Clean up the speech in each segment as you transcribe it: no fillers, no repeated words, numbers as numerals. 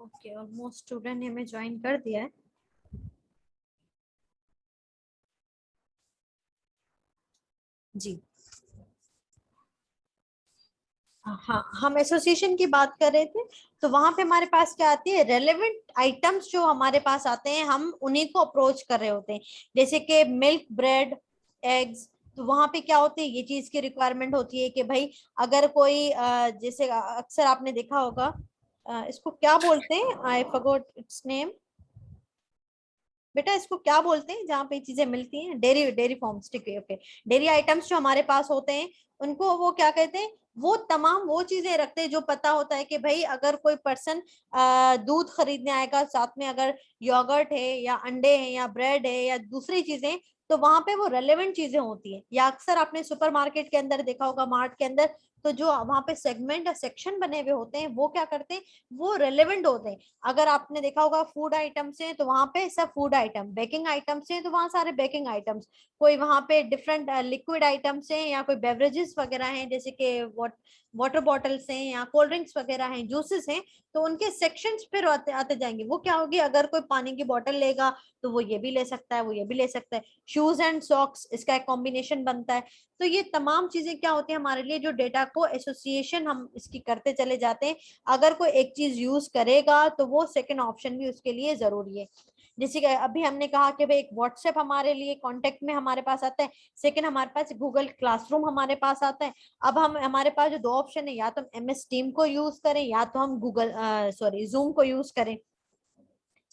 Okay, almost student ने हमें join कर दिया है। जी हाँ, हम एसोसिएशन की बात कर रहे थे। तो वहां पे हमारे पास क्या आती है, रेलेवेंट आइटम्स जो हमारे पास आते हैं, हम उन्हीं को अप्रोच कर रहे होते हैं। जैसे कि मिल्क, ब्रेड, एग्स। तो वहां पे क्या होती है, ये चीज की रिक्वायरमेंट होती है कि भाई अगर कोई जैसे अक्सर आपने देखा होगा, इसको क्या बोलते हैं, आई फॉरगॉट इट्स नेम। बेटा इसको क्या बोलते हैं जहाँ पे चीजें मिलती हैं? डेयरी, डेयरी फॉर्म्स, ठीक है, ओके। डेयरी आइटम्स जो हमारे पास होते हैं, उनको वो क्या कहते हैं, वो तमाम वो चीजें रखते हैं जो पता होता है कि भाई अगर कोई पर्सन दूध खरीदने आएगा, साथ में अगर योगर्ट है या अंडे हैं या ब्रेड है या दूसरी चीजें, तो वहां पे वो रेलेवेंट चीजें होती है। या अक्सर आपने सुपरमार्केट के अंदर देखा होगा, मार्ट के अंदर, तो जो वहां पे सेगमेंट या सेक्शन बने हुए होते हैं, वो क्या करते हैं, वो रेलेवेंट होते हैं। अगर आपने देखा होगा फूड आइटम्स हैं तो वहां पे सब फूड आइटम, बेकिंग आइटम्स हैं तो वहां सारे बेकिंग आइटम्स, कोई वहां पे डिफरेंट लिक्विड आइटम्स हैं या कोई बेवरेजेस वगैरह हैं, जैसे कि वाटर बॉटल्स हैं या कोल्ड ड्रिंक्स वगैरह हैं, जूसेस हैं, तो उनके सेक्शंस फिर आते आते जाएंगे। वो क्या होगी, अगर कोई पानी की बोतल लेगा तो वो ये भी ले सकता है, वो ये भी ले सकता है। शूज एंड सॉक्स, इसका एक कॉम्बिनेशन बनता है। तो ये तमाम चीजें क्या होती है हमारे लिए, जो डेटा को एसोसिएशन हम इसकी करते चले जाते हैं। अगर कोई एक चीज यूज करेगा तो वो सेकंड ऑप्शन भी उसके लिए जरूरी है। जैसे कि अभी हमने कहा कि भाई एक व्हाट्सएप हमारे लिए कांटेक्ट में हमारे पास आता है, सेकंड हमारे पास गूगल क्लासरूम हमारे पास आता है। अब हम हमारे पास जो दो ऑप्शन है, या तो हम एमएस टीम को यूज करें या तो हम गूगल सॉरी जूम को यूज करें।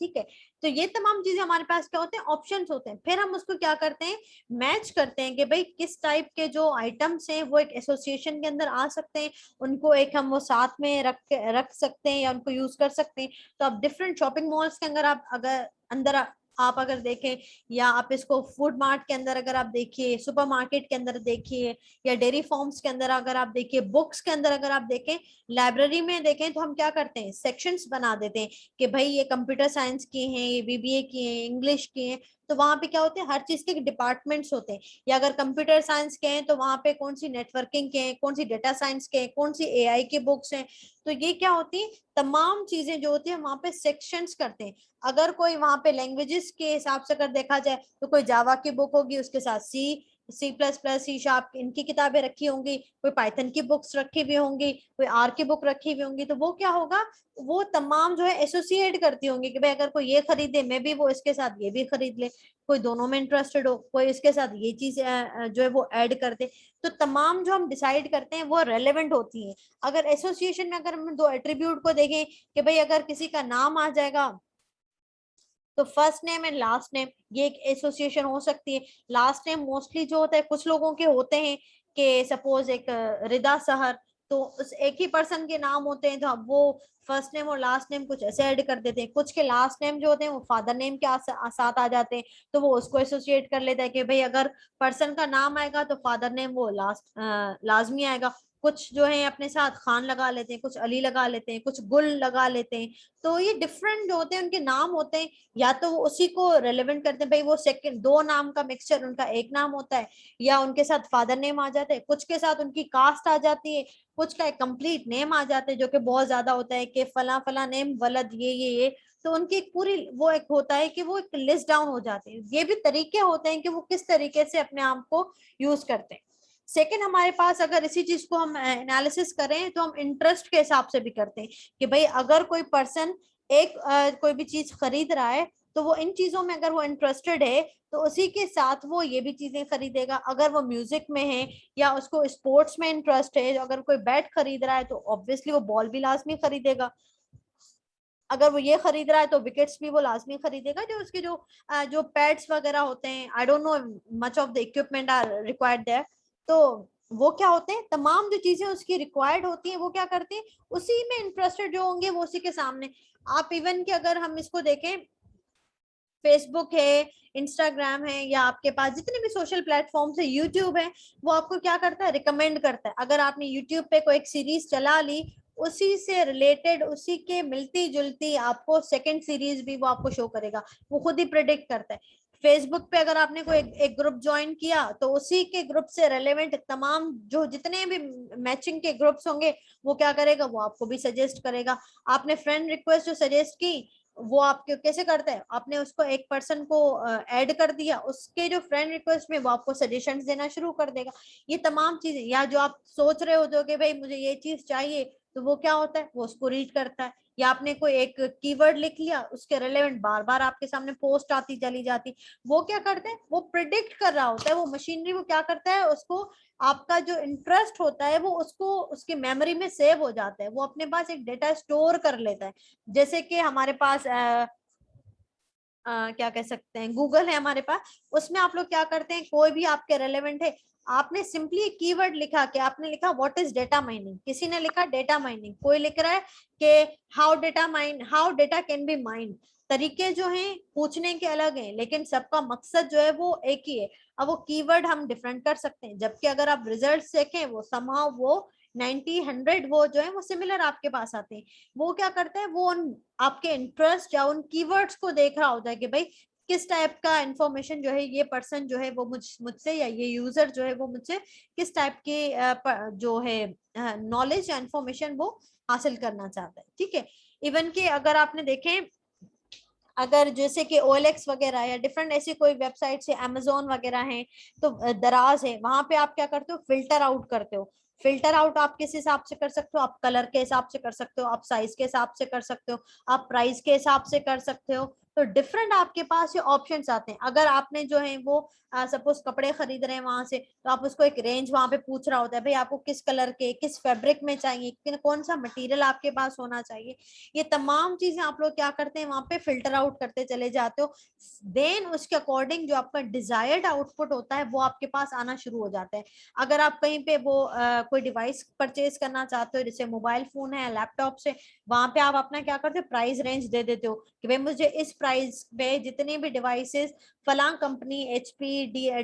ठीक है। तो ये तमाम चीजें हमारे पास क्या होते हैं, ऑप्शंस होते हैं। फिर हम उसको क्या करते हैं, मैच करते हैं कि भाई किस टाइप के जो आइटम्स हैं वो एक एसोसिएशन के अंदर आ सकते हैं, उनको एक हम वो साथ में रख सकते हैं या उनको यूज कर सकते हैं। तो आप डिफरेंट शॉपिंग मॉल्स के अंदर आप अगर अंदर आप अगर देखें, या आप इसको फूड मार्ट के अंदर अगर आप देखिए, सुपर मार्केट के अंदर देखिए, या डेयरी फार्म्स के अंदर अगर आप देखिए, बुक्स के अंदर अगर आप देखें, लाइब्रेरी में देखें, तो हम क्या करते हैं, सेक्शंस बना देते हैं कि भाई ये कंप्यूटर साइंस की हैं, ये बीबीए की हैं, इंग्लिश की हैं। तो वहां पे क्या होते हैं, हर चीज के डिपार्टमेंट्स होते हैं। या अगर कंप्यूटर साइंस के हैं तो वहां पे कौन सी नेटवर्किंग के हैं, कौन सी डेटा साइंस के हैं, कौन सी एआई की बुक्स हैं। तो ये क्या होती है, तमाम चीजें जो होती है वहां पे सेक्शंस करते हैं। अगर कोई वहां पे लैंग्वेजेस के हिसाब से अगर देखा जाए, तो कोई जावा की बुक होगी, उसके साथ C plus plus, C sharp, इनकी किताबें रखी होंगी, कोई पाइथन की बुक्स रखी हुई होंगी, कोई आर की बुक रखी हुई होंगी। तो वो क्या होगा, वो तमाम जो है एसोसिएट करती होंगी कि भाई अगर कोई ये खरीदे, मैं भी वो इसके साथ ये भी खरीद ले। कोई दोनों में इंटरेस्टेड हो, कोई इसके साथ ये चीज जो है वो ऐड कर दे। तो तमाम जो हम डिसाइड करते हैं वो रेलेवेंट होती है। अगर एसोसिएशन में अगर हम दो एट्रीब्यूट को देखें कि भाई अगर किसी का नाम आ जाएगा, तो first name and last name, ये एक एसोसिएशन हो सकती है। लास्ट नेम मोस्टली जो होता है कुछ लोगों के होते हैं, कि सपोज एक रिदा सहर, तो उस एक ही पर्सन के नाम होते हैं, तो अब वो फर्स्ट नेम और लास्ट नेम कुछ ऐसे ऐड कर देते हैं। कुछ के लास्ट नेम जो होते हैं वो फादर नेम के साथ आ जाते हैं, तो वो उसको एसोसिएट कर लेता है कि भाई अगर पर्सन का नाम आएगा तो फादर नेम वो लाजमी आएगा। कुछ जो है अपने साथ खान लगा लेते हैं, कुछ अली लगा लेते हैं, कुछ गुल लगा लेते हैं। तो ये डिफरेंट जो होते हैं उनके नाम होते हैं, या तो वो उसी को रेलेवेंट करते हैं, भाई वो सेकंड दो नाम का मिक्सचर उनका एक नाम होता है, या उनके साथ फादर नेम आ जाते हैं, कुछ के साथ उनकी कास्ट आ जाती है, कुछ का एक कंप्लीट नेम आ जाता है जो कि बहुत ज्यादा होता है कि फला फला नेम वलद ये। तो उनकी एक पूरी वो एक होता है कि वो एक लिस्ट डाउन हो जाते हैं। ये भी तरीके होते हैं कि वो किस तरीके से अपने आप को यूज करते हैं। सेकंड, हमारे पास अगर इसी चीज को हम एनालिसिस करें तो हम इंटरेस्ट के हिसाब से भी करते हैं कि भाई अगर कोई पर्सन एक कोई भी चीज खरीद रहा है, तो वो इन चीजों में अगर वो इंटरेस्टेड है तो उसी के साथ वो ये भी चीजें खरीदेगा। अगर वो म्यूजिक में है या उसको स्पोर्ट्स में इंटरेस्ट है, अगर कोई बैट खरीद रहा है तो ऑब्वियसली वो बॉल भी लाजमी खरीदेगा। अगर वो ये खरीद रहा है तो विकेट्स भी वो लाजमी खरीदेगा। जो उसके जो पैड्स वगैरह होते हैं, I don't know much of the equipment are required there. तो वो क्या होते हैं, तमाम जो चीजें उसकी रिक्वायर्ड होती हैं वो क्या करते हैं, उसी में इंटरेस्टेड जो होंगे वो उसी के सामने। आप इवन कि अगर हम इसको देखें, फेसबुक है, इंस्टाग्राम है, या आपके पास जितने भी सोशल प्लेटफॉर्म्स है, यूट्यूब है, वो आपको क्या करता है, रिकमेंड करता है। अगर आपने यूट्यूब पे कोई एक सीरीज चला ली, उसी से रिलेटेड, उसी के मिलती जुलती आपको सेकंड सीरीज भी वो आपको शो करेगा, वो खुद ही प्रिडिक्ट करता है। फेसबुक पे अगर आपने कोई एक ग्रुप ज्वाइन किया तो उसी के ग्रुप से रेलेवेंट तमाम जो जितने भी मैचिंग के ग्रुप्स होंगे वो क्या करेगा, वो आपको भी सजेस्ट करेगा। आपने फ्रेंड रिक्वेस्ट जो सजेस्ट की वो आपके कैसे करता है, आपने उसको एक पर्सन को ऐड कर दिया, उसके जो फ्रेंड रिक्वेस्ट में वो आपको सजेशंस देना शुरू कर देगा। ये तमाम चीजें, या जो आप सोच रहे हो कि भाई मुझे ये चीज चाहिए, तो वो क्या होता है, वो उसको रीड करता है। या आपने कोई एक कीवर्ड लिख लिया, उसके रिलेवेंट बार बार आपके सामने पोस्ट आती चली जाती, वो क्या करते हैं, वो प्रिडिक्ट कर रहा होता है, वो मशीनरी वो क्या करता है, उसको आपका जो इंटरेस्ट होता है वो उसको उसकी मेमोरी में सेव हो जाता है, वो अपने पास एक डेटा स्टोर कर लेता है। जैसे कि हमारे पास क्या कह सकते हैं, गूगल है हमारे पास, उसमें आप लोग क्या करते हैं, कोई भी आपके रेलेवेंट है, आपने सिंपली कीवर्ड लिखा कि आपने लिखा व्हाट इज डेटा माइनिंग, किसी ने लिखा डेटा माइनिंग, कोई लिख रहा है कि how data can be mind. तरीके जो हैं पूछने के अलग हैं, लेकिन सबका मकसद जो है वो एक ही है। अब वो कीवर्ड हम डिफरेंट कर सकते हैं, जबकि अगर आप रिजल्ट देखें वो समहाउ वो 90 100 वो जो है वो सिमिलर आपके पास आते हैं। वो क्या करता है, वो उन आपके इंटरेस्ट या उन कीवर्ड्स को देख रहा होता है कि भाई किस टाइप का इंफॉर्मेशन जो है ये पर्सन जो है वो मुझसे या ये यूजर जो है वो मुझसे किस टाइप की जो है नॉलेज या इंफॉर्मेशन वो हासिल करना चाहता है। ठीक है, इवन कि अगर आपने देखें, अगर जैसे कि OLX वगैरह या डिफरेंट ऐसी कोई वेबसाइट है, Amazon वगैरह है, तो दराज है, वहां पे आप क्या करते हो, फिल्टर आउट करते हो। फिल्टर आउट आप किस हिसाब से कर सकते हो, आप कलर के हिसाब से कर सकते हो, आप साइज के हिसाब से कर सकते हो, आप प्राइस के हिसाब से कर सकते हो। तो डिफरेंट आपके पास ये ऑप्शंस आते हैं। अगर आपने जो है वो सपोज कपड़े खरीद रहे हैं वहां से, तो आप उसको एक रेंज वहां पे पूछ रहा होता है, भाई आपको किस कलर के किस फैब्रिक में चाहिए, कौन सा मटेरियल आपके पास होना चाहिए। ये तमाम चीजें आप लोग क्या करते हैं, वहां पे फिल्टर आउट करते चले जाते हो। देन उसके अकॉर्डिंग जो आपका डिजायर्ड आउटपुट होता है वो आपके पास आना शुरू हो जाता है। अगर आप कहीं पे वो कोई डिवाइस परचेज करना चाहते हो, जैसे मोबाइल फोन है, लैपटॉप से, वहां पे आप अपना क्या करते हो, प्राइस रेंज दे देते हो कि भाई मुझे इस प्राइस पे जितने भी डिवाइसेस फलां कंपनी, HP,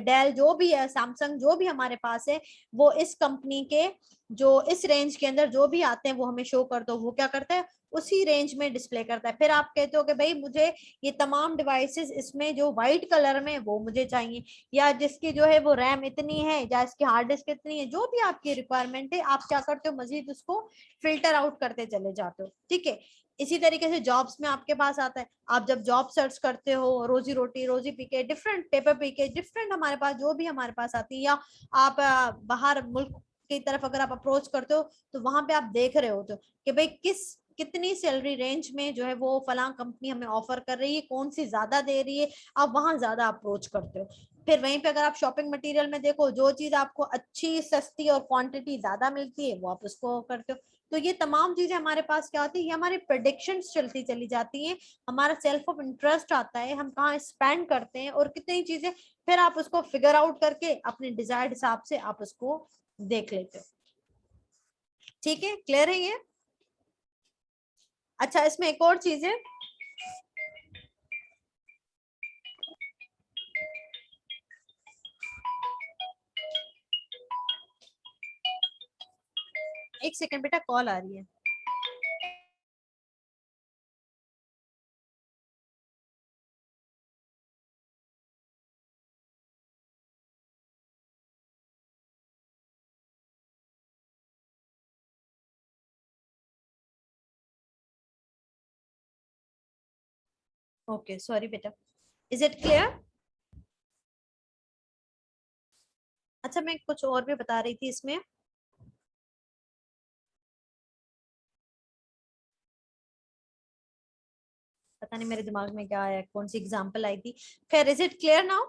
डेल जो भी है, सैमसंग जो भी हमारे पास है, वो इस कंपनी के जो इस रेंज के अंदर जो भी आते हैं वो हमें शो कर दो। वो क्या करता है, उसी रेंज में डिस्प्ले करता है। फिर आप कहते हो कि भाई मुझे ये तमाम डिवाइसेस इसमें जो व्हाइट कलर में वो मुझे चाहिए, या जिसकी जो है वो रैम इतनी है, या इसकी हार्ड डिस्क इतनी है, जो भी आपकी रिक्वायरमेंट है, आप क्या करते हो, मजीद उसको फिल्टर आउट करते चले जाते हो। ठीक है, इसी तरीके से जॉब्स में आपके पास आता है, आप जब जॉब सर्च करते हो, रोजी रोटी, रोजी पीके, डिफरेंट पेपर पीके, डिफरेंट हमारे पास जो भी हमारे पास आती है, या आप बाहर मुल्क की तरफ अगर आप अप्रोच करते हो, तो वहां पे आप देख रहे होते हो कि भाई कितनी सैलरी रेंज में जो है वो फलां कंपनी हमें ऑफर कर रही है, कौन सी ज्यादा दे रही है, आप वहां ज्यादा अप्रोच करते हो। फिर वहीं पे अगर आप शॉपिंग मटेरियल में देखो, जो चीज आपको अच्छी, सस्ती और क्वांटिटी ज्यादा मिलती है वो आप उसको करते हो। तो ये तमाम चीजें हमारे पास क्या होती है, ये हमारी प्रेडिक्शंस चलती चली जाती हैं। हमारा सेल्फ ऑफ इंटरेस्ट आता है, हम कहाँ स्पेंड करते हैं और कितनी चीजें, फिर आप उसको फिगर आउट करके अपने डिजायर्ड हिसाब से आप उसको देख लेते हो। ठीक है, क्लियर है ये? अच्छा, इसमें एक और चीज है, एक सेकंड बेटा, कॉल आ रही है। ओके, सॉरी बेटा। Is it clear? अच्छा, मैं कुछ और भी बता रही थी इसमें। पता नहीं मेरे दिमाग में क्या आया, कौन सी एग्जांपल आई थी। खैर, is it clear now?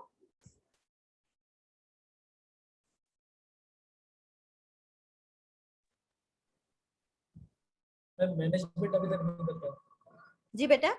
Management अभी तक नहीं बताया। जी बेटा।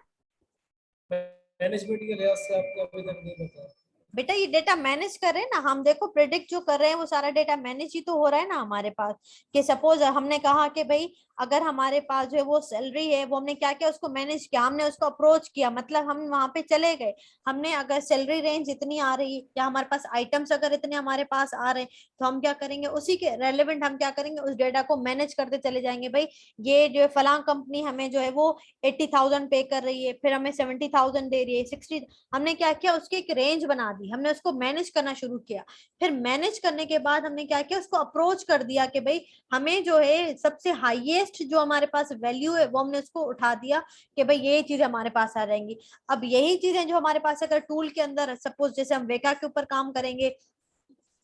मैनेजमेंट के लिहाज से आपको अभी तक नहीं बताया। बेटा ये डेटा मैनेज कर रहे हैं ना हम, देखो प्रिडिक्ट जो कर रहे हैं वो सारा डेटा मैनेज ही तो हो रहा है ना हमारे पास। कि सपोज हमने कहा कि भाई अगर हमारे पास जो है वो सैलरी है, वो हमने क्या किया, उसको मैनेज किया, हमने उसको अप्रोच किया, मतलब हम वहां पे चले गए। हमने अगर सैलरी रेंज इतनी आ रही है या हमारे पास आइटम्स अगर इतने हमारे पास आ रहे हैं, तो हम क्या करेंगे, उसी के रेलेवेंट हम क्या करेंगे, उस डेटा को मैनेज करते चले जाएंगे। भाई ये जो फलां कंपनी हमें जो है वो 80,000 पे कर रही है, फिर हमें 70,000 दे रही है, 60। हमने क्या किया, उसकी एक रेंज बना दी, हमने उसको मैनेज करना शुरू किया। फिर मैनेज करने के बाद हमने क्या किया, उसको अप्रोच कर दिया कि भाई हमें जो है सबसे हाईएस्ट जो हमारे पास वैल्यू है वो हमने उसको उठा दिया कि भाई ये चीज हमारे पास आ जाएंगी। अब यही चीजें जो हमारे पास अगर टूल के अंदर, सपोज जैसे हम वेका के ऊपर काम करेंगे,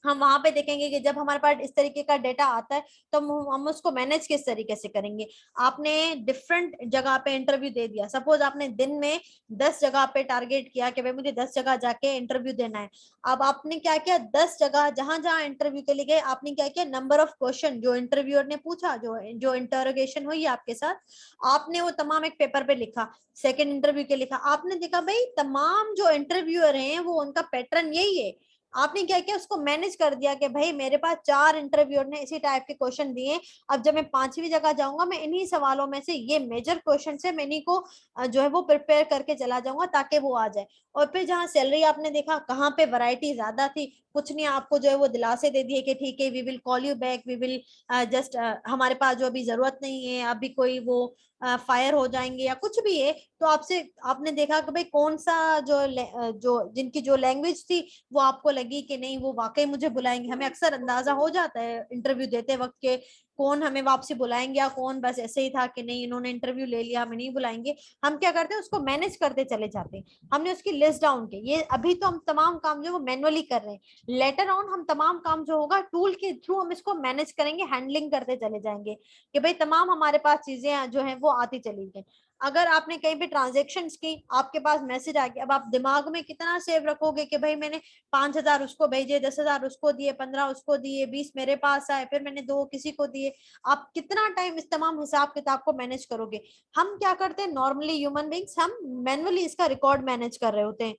हम वहां पे देखेंगे कि जब हमारे पास इस तरीके का डेटा आता है तो हम उसको मैनेज किस तरीके से करेंगे। आपने डिफरेंट जगह पे इंटरव्यू दे दिया, सपोज आपने दिन में 10 जगह पे टारगेट किया कि भाई मुझे 10 जगह जाके इंटरव्यू देना है। अब आपने क्या किया, 10 जगह जहां जहां इंटरव्यू के लिए गए, आपने क्या किया, नंबर ऑफ क्वेश्चन जो इंटरव्यूअर ने पूछा, जो जो इंटरोगेशन हुई आपके साथ, आपने वो तमाम एक पेपर पे लिखा। सेकेंड इंटरव्यू के लिखा, आपने देखा भाई तमाम जो इंटरव्यूअर हैं वो उनका पैटर्न यही है। आपने क्या किया, उसको मैनेज कर दिया कि भाई मेरे पास 4 इंटरव्यूअर ने इसी टाइप के क्वेश्चन दिए। अब जब मैं 5वीं जगह जाऊंगा, मैं इन्हीं सवालों में से ये मेजर क्वेश्चन से मैं इन्हीं को जो है वो प्रिपेयर करके चला जाऊंगा ताकि वो आ जाए। और फिर जहाँ सैलरी आपने देखा कहाँ पे वैरायटी ज्यादा थी, कुछ नहीं, आपको जो है वो दिलासे दे दिए कि ठीक है we will call you back, we will just, हमारे पास जो अभी जरूरत नहीं है, अभी कोई वो फायर हो जाएंगे या कुछ भी है। तो आपसे आपने देखा कि भाई कौन सा जो जिनकी जो लैंग्वेज थी वो आपको लगी कि नहीं वो वाकई मुझे बुलाएंगे। हमें अक्सर अंदाजा हो जाता है इंटरव्यू देते वक्त के कौन हमें वापसी बुलाएंगे या कौन बस ऐसे ही था कि नहीं इन्होंने इंटरव्यू ले लिया हमें नहीं बुलाएंगे। हम क्या करते हैं, उसको मैनेज करते चले जाते हैं। हमने उसकी लिस्ट डाउन की, ये अभी तो हम तमाम काम जो वो मैनुअली कर रहे हैं, लेटर ऑन हम तमाम काम जो होगा टूल के थ्रू हम इसको मैनेज करेंगे, हैंडलिंग करते चले जाएंगे कि भाई तमाम हमारे पास चीजें जो है वो आती चली गई। अगर आपने कहीं पे ट्रांजेक्शन की, आपके पास मैसेज आ गया, अब आप दिमाग में कितना सेव रखोगे कि भाई मैंने 5,000 उसको भेजे, 10,000 उसको दिए, 15 उसको दिए, 20 मेरे पास आए, फिर मैंने 2 किसी को दिए। आप कितना टाइम इस तमाम हिसाब किताब को मैनेज करोगे। हम क्या करते हैं, नॉर्मली ह्यूमन बींग्स हम मैनुअली इसका रिकॉर्ड मैनेज कर रहे होते हैं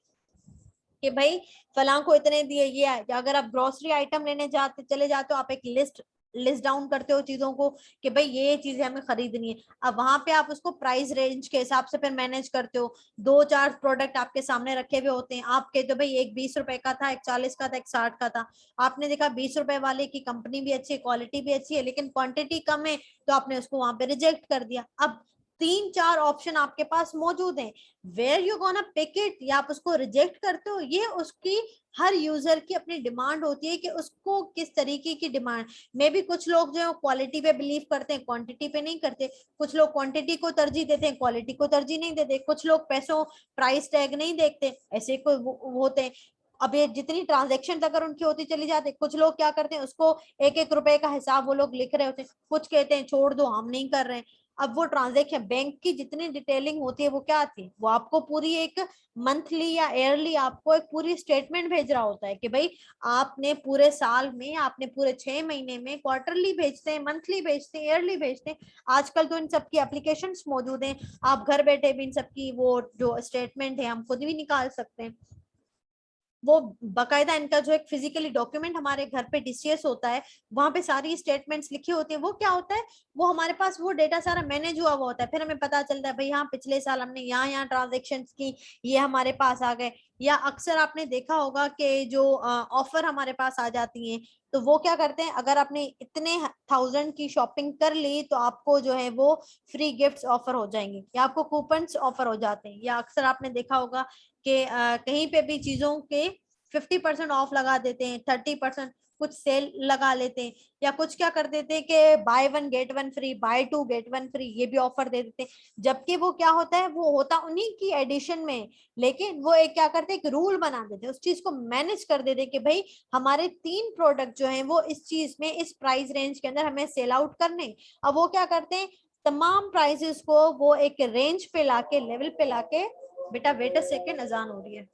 कि भाई फलां को इतने दिए ये है। या अगर आप ग्रोसरी आइटम लेने जाते चले जाते हो, आप एक लिस्ट लिस्ट डाउन करते हो चीजों को कि भाई ये चीजें हमें खरीदनी है। अब वहां पे आप उसको प्राइस रेंज के हिसाब से फिर मैनेज करते हो। 2-4 प्रोडक्ट आपके सामने रखे हुए होते हैं, आप कहते हो भाई एक 20 रुपए का था, एक 40 का था, एक 60 का था। आपने देखा 20 रुपए वाले की कंपनी भी अच्छी है, क्वालिटी भी अच्छी है, लेकिन क्वांटिटी कम है, तो आपने उसको वहां पे रिजेक्ट कर दिया। अब 3-4 ऑप्शन आपके पास मौजूद हैं, where you gonna pick it, या आप उसको रिजेक्ट करते हो। ये उसकी हर यूजर की अपनी डिमांड होती है कि उसको किस तरीके की डिमांड। मे भी कुछ लोग जो है क्वालिटी पे बिलीव करते हैं, क्वांटिटी पे नहीं करते। कुछ लोग क्वांटिटी को तरजीह देते हैं, क्वालिटी को तरजीह नहीं देते। कुछ लोग पैसों प्राइस टैग नहीं देखते, ऐसे कोई होते हैं। अब ये जितनी ट्रांजेक्शन अगर उनकी होती चली जाती, कुछ लोग क्या करते हैं, उसको 1-1 रुपए का हिसाब वो लोग लिख रहे होते हैं, कुछ कहते हैं छोड़ दो हम नहीं कर रहे हैं। अब वो ट्रांजेक्शन बैंक की जितनी डिटेलिंग होती है वो क्या थी, वो आपको पूरी एक मंथली या ईयरली आपको एक पूरी स्टेटमेंट भेज रहा होता है कि भाई आपने पूरे साल में, आपने पूरे 6 महीने में, क्वार्टरली भेजते हैं, मंथली भेजते हैं, ईयरली भेजते हैं। आजकल तो इन सबकी एप्लीकेशन मौजूद हैं, आप घर बैठे भी इन सबकी वो जो स्टेटमेंट है हम खुद भी निकाल सकते हैं। वो बकायदा इनका जो एक फिजिकली डॉक्यूमेंट हमारे घर पे डीसीएस होता है, वहां पे सारी स्टेटमेंट्स लिखी होती है। वो क्या होता है, वो हमारे पास वो डेटा सारा मैनेज हुआ होता है, फिर हमें पता चलता है भाई हाँ पिछले साल हमने यहाँ यहाँ ट्रांजेक्शन की, ये हमारे पास आ गए। या अक्सर आपने देखा होगा कि जो ऑफर हमारे पास आ जाती हैं, तो वो क्या करते हैं, अगर आपने इतने 1000 की शॉपिंग कर ली तो आपको जो है वो फ्री गिफ्ट्स ऑफर हो जाएंगे या आपको कूपन्स ऑफर हो जाते हैं। या अक्सर आपने देखा होगा कि कहीं पे भी चीजों के 50% ऑफ लगा देते हैं, 30% कुछ सेल लगा लेते हैं। या कुछ क्या कर देते हैं कि buy one get one free, buy two get one free, ये भी ऑफर दे देते हैं। जबकि वो क्या होता है, वो होता उन्हीं की एडिशन में, लेकिन वो एक क्या करते हैं, एक रूल बना देते हैं, उस चीज को मैनेज कर देते हैं कि भाई हमारे 3 प्रोडक्ट जो हैं वो इस चीज में, इस प्राइस रेंज के अंदर हमें सेल आउट करने। अब वो क्या करते हैं, तमाम प्राइसेस को वो एक रेंज पे लाके, लेवल पे लाके, बेटा वेट अ सेकेंड, अजान हो रही है।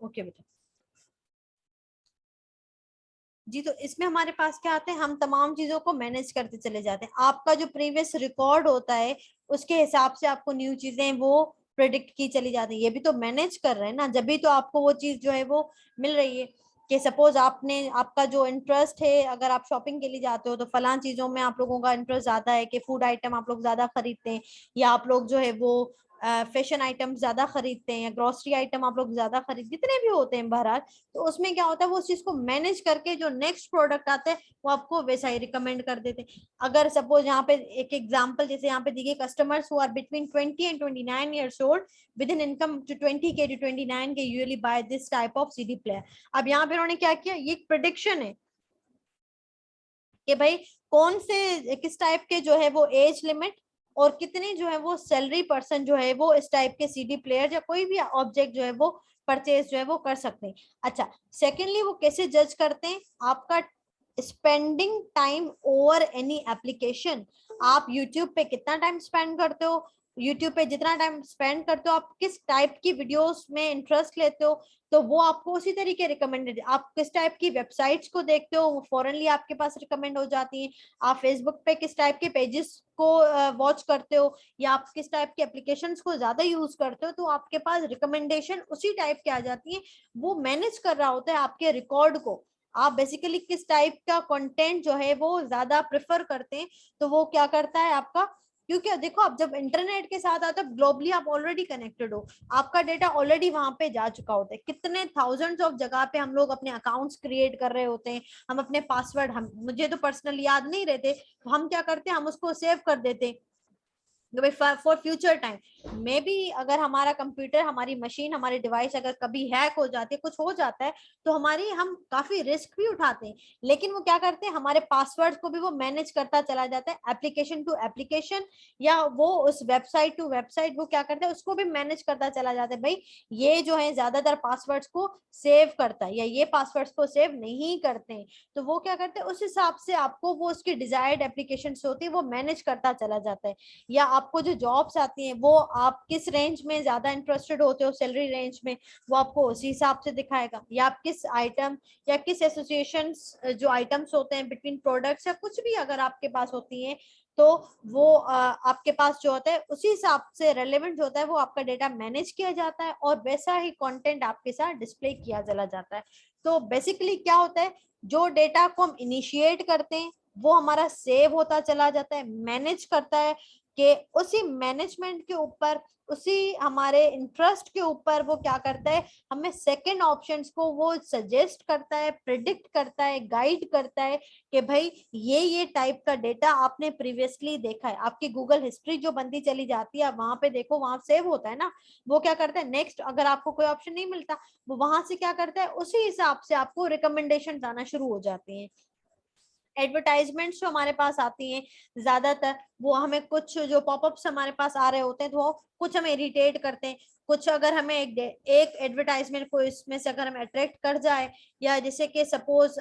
ओके बेटा जी। तो इसमें हमारे पास क्या आता है, हम तमाम चीजों को मैनेज करते चले जाते हैं। आपका जो प्रीवियस रिकॉर्ड होता है उसके हिसाब से आपको न्यू चीजें वो प्रेडिक्ट की चली जाती है। ये भी तो मैनेज कर रहे हैं ना, जब भी तो आपको वो चीज जो है वो मिल रही है। कि सपोज आपने, आपका जो इंटरेस्ट है, अगर आप शॉपिंग के लिए जाते हो तो फलां चीजों में आप लोगों का इंटरेस्ट ज्यादा है, कि फूड आइटम आप लोग ज्यादा खरीदते हैं, या आप लोग जो है वो फैशन आइटम ज्यादा खरीदते हैं, या ग्रोसरी आइटम आप लोग ज्यादा खरीद, जितने भी होते हैं बहरहाल। तो उसमें क्या होता है, वो उस चीज को मैनेज करके जो नेक्स्ट प्रोडक्ट आता है वो आपको वैसा ही रिकमेंड कर देते हैं। अगर सपोज यहाँ पे एक एग्जांपल जैसे यहाँ पे दी गई, customers who are between 20 and 29 years old with in income to 20K to 29K usually buy this type of CD player. अब यहाँ पे उन्होंने क्या किया, ये एक प्रेडिक्शन है कि भाई कौन से किस टाइप के जो है वो एज लिमिट और कितने जो है वो सैलरी पर्सन जो है वो इस टाइप के CD प्लेयर या कोई भी ऑब्जेक्ट जो है वो परचेज जो है वो कर सकते हैं। अच्छा, सेकेंडली वो कैसे जज करते हैं, आपका spending time over any application. आप यूट्यूब पे कितना टाइम स्पेंड करते हो, यूट्यूब पे जितना टाइम स्पेंड करते हो, आप किस टाइप की वीडियोस में इंटरेस्ट लेते हो, तो वो आपको उसी तरीके रिकमेंडेड। आप किस टाइप की वेबसाइट्स को देखते हो, वो फॉरनली आपके पास रिकमेंड हो जाती हैं। आप फेसबुक पे किस टाइप के पेजेस को वॉच करते हो, या आप किस टाइप के एप्लीकेशंस को ज्यादा यूज करते हो, तो आपके पास रिकमेंडेशन उसी टाइप की आ जाती है। वो मैनेज कर रहा होता है आपके रिकॉर्ड को। आप बेसिकली किस टाइप का कंटेंट जो है वो ज्यादा प्रेफर करते हैं, तो वो क्या करता है आपका। क्योंकि देखो, आप जब इंटरनेट के साथ आते हो ग्लोबली आप ऑलरेडी कनेक्टेड हो, आपका डेटा ऑलरेडी वहां पे जा चुका होता है। कितने थाउजेंड्स ऑफ जगह पे हम लोग अपने अकाउंट्स क्रिएट कर रहे होते हैं, हम अपने पासवर्ड, हम, मुझे तो पर्सनली याद नहीं रहते, तो हम क्या करते हैं, हम उसको सेव कर देते हैं for future time. May be अगर हमारा कंप्यूटर, हमारी मशीन, हमारी डिवाइस अगर कभी हैक हो जाती है, कुछ हो जाता है, तो हमारी, हम काफी रिस्क भी उठाते हैं। लेकिन वो क्या करते हैं, हमारे पासवर्ड को भी वो मैनेज करता चला जाता है, एप्लीकेशन टू एप्लीकेशन, या वो उस वेबसाइट टू वेबसाइट वो क्या करता है, उसको भी मैनेज करता चला जाता है। भाई ये जो है ज्यादातर पासवर्ड्स को सेव करता है, या ये पासवर्ड्स को सेव नहीं करते हैं, तो वो क्या करते हैं, उस हिसाब से आपको वो उसकी डिजायर्ड एप्लीकेशन होती है वो मैनेज करता चला जाता है। या आपको जो जॉब्स आती हैं, वो आप किस रेंज में ज्यादा इंटरेस्टेड होते हो, सैलरी रेंज में, वो आपको उसी हिसाब से दिखाएगा। या आप किस आइटम या किस एसोसिएशन, जो आइटम्स होते हैं बिटवीन प्रोडक्ट्स या कुछ भी अगर आपके पास होती हैं, तो वो आपके पास जो होता है उसी हिसाब से रेलेवेंट होता है, वो आपका डेटा मैनेज किया जाता है और वैसा ही कंटेंट आपके साथ डिस्प्ले किया चला जाता है। तो बेसिकली क्या होता है, जो डेटा को हम इनिशिएट करते हैं वो हमारा सेव होता चला जाता है, मैनेज करता है, कि उसी मैनेजमेंट के ऊपर, उसी हमारे इंटरेस्ट के ऊपर वो क्या करता है, हमें सेकंड ऑप्शंस को वो सजेस्ट करता है, प्रिडिक्ट करता है, गाइड करता है, कि भाई ये टाइप का डेटा आपने प्रीवियसली देखा है। आपकी गूगल हिस्ट्री जो बनती चली जाती है, वहां पे देखो, वहां सेव होता है ना। वो क्या करता है, नेक्स्ट अगर आपको कोई ऑप्शन नहीं मिलता, वो वहां से क्या करता है, उसी हिसाब से आपको रिकमेंडेशन आना शुरू हो जाती हैं। एडवर्टाइजमेंट्स जो हमारे पास आती हैं ज्यादातर, वो हमें कुछ जो पॉपअप्स हमारे पास आ रहे होते हैं, तो वो कुछ हमें इरिटेट करते हैं। कुछ अगर हमें एक एडवर्टाइजमेंट को इसमें से अगर हमें अट्रैक्ट कर जाए, या जैसे कि सपोज